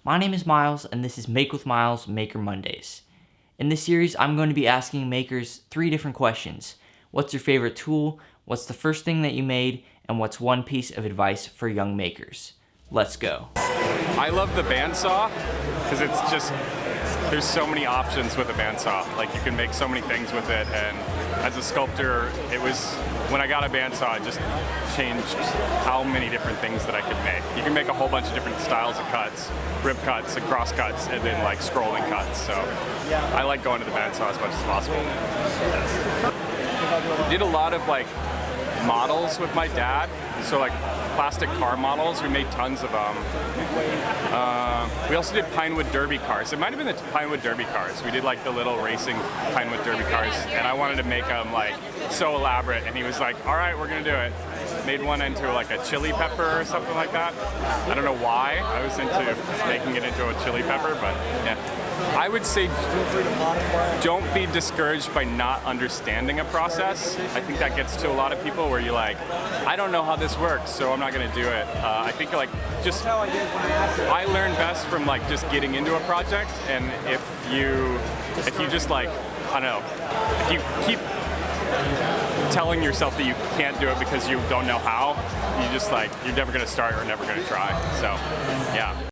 My name is Miles, and this is Make with Miles Maker Mondays. In this series, I'm going to be asking makers 3 different questions. What's your favorite tool? What's the first thing that you made? And what's one piece of advice for young makers? Let's go. I love the bandsaw because it's just, there's so many options with a bandsaw. Like you can make so many things with it, and as a sculptor, it was, when I got a bandsaw, it just changed how many different things that I could make. You can make a whole bunch of different styles of cuts, rib cuts and cross cuts, and then like scrolling cuts. So I like going to the bandsaw as much as possible. Did a lot of like models with my dad. So like plastic car models, we made tons of them. We also did Pinewood Derby cars. It might have been the Pinewood Derby cars. We did like the little racing Pinewood Derby cars, and I wanted to make them like so elaborate, and he was like, all right, we're gonna do it. Made one into like a chili pepper or something like that. I don't know why I was into making it into a chili pepper, but yeah. I would say don't be discouraged by not understanding a process. I think that gets to a lot of people where you're like, I don't know how this works, so I'm not gonna do it. I think like just, I learn best from like just getting into a project, and if you just like, I don't know, if you keep telling yourself that you can't do it because you don't know how, you just like, you're never gonna start or never gonna try, so yeah.